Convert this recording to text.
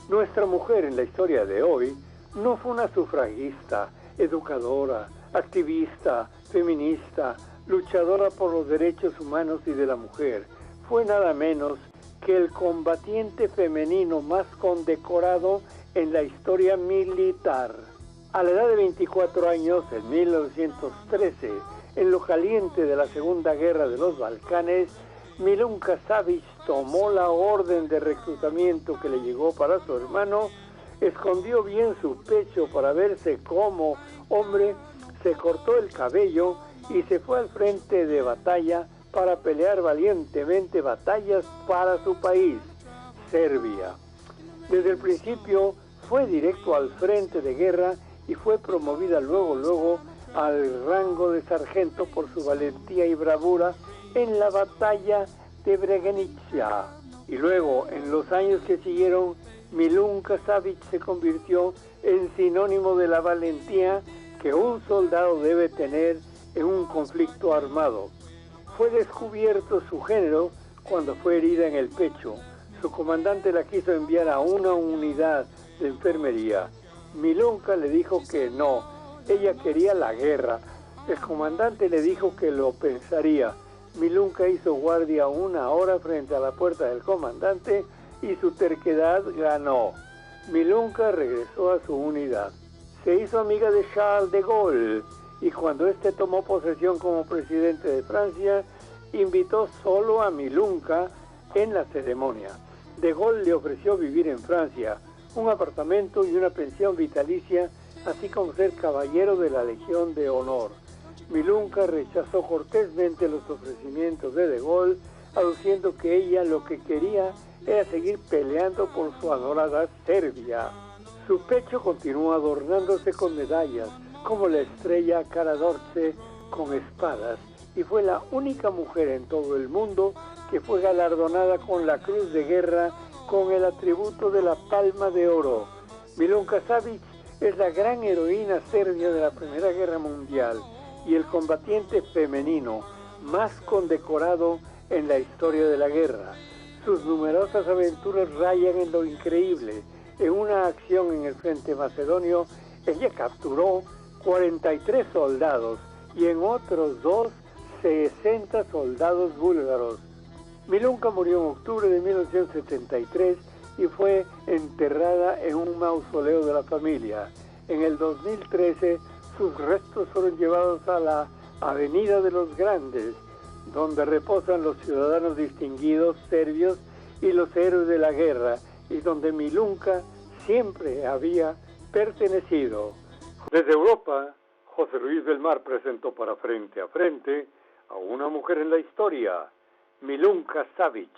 Nuestra mujer en la historia de hoy no fue una sufragista, educadora, activista, feminista, luchadora por los derechos humanos y de la mujer. Fue nada menos que el combatiente femenino más condecorado en la historia militar. A la edad de 24 años, en 1913, en lo caliente de la Segunda Guerra de los Balcanes, Milunka Savić tomó la orden de reclutamiento que le llegó para su hermano, escondió bien su pecho para verse como hombre, se cortó el cabello y se fue al frente de batalla para pelear valientemente batallas para su país, Serbia. Desde el principio fue directo al frente de guerra y fue promovida luego al rango de sargento por su valentía y bravura en la batalla de Srebrenica. Y luego, en los años que siguieron, Milunka Savić se convirtió en sinónimo de la valentía que un soldado debe tener en un conflicto armado. Fue descubierto su género cuando fue herida en el pecho. Su comandante la quiso enviar a una unidad de enfermería. Milunka le dijo que no, ella quería la guerra. El comandante le dijo que lo pensaría. Milunka hizo guardia 1 hora frente a la puerta del comandante y su terquedad ganó. Milunka regresó a su unidad. Se hizo amiga de Charles de Gaulle y cuando éste tomó posesión como presidente de Francia, invitó solo a Milunka en la ceremonia. De Gaulle le ofreció vivir en Francia, un apartamento y una pensión vitalicia, así como ser caballero de la Legión de Honor. Milunka rechazó cortésmente los ofrecimientos de Gaulle, aduciendo que ella lo que quería era seguir peleando por su adorada Serbia. Su pecho continuó adornándose con medallas, como la estrella Karađorđe con espadas, y fue la única mujer en todo el mundo que fue galardonada con la Cruz de Guerra con el atributo de la Palma de Oro. Milunka Savić es la gran heroína serbia de la Primera Guerra Mundial y el combatiente femenino más condecorado en la historia de la guerra. Sus numerosas aventuras rayan en lo increíble. En una acción en el frente macedonio, ella capturó 43 soldados y en otros 60 soldados búlgaros. Milunka murió en octubre de 1973 y fue enterrada en un mausoleo de la familia. En el 2013, sus restos fueron llevados a la Avenida de los Grandes, donde reposan los ciudadanos distinguidos serbios y los héroes de la guerra, y donde Milunka siempre había pertenecido. Desde Europa, José Luis del Mar presentó para Frente a Frente a una mujer en la historia, Milunka Savić.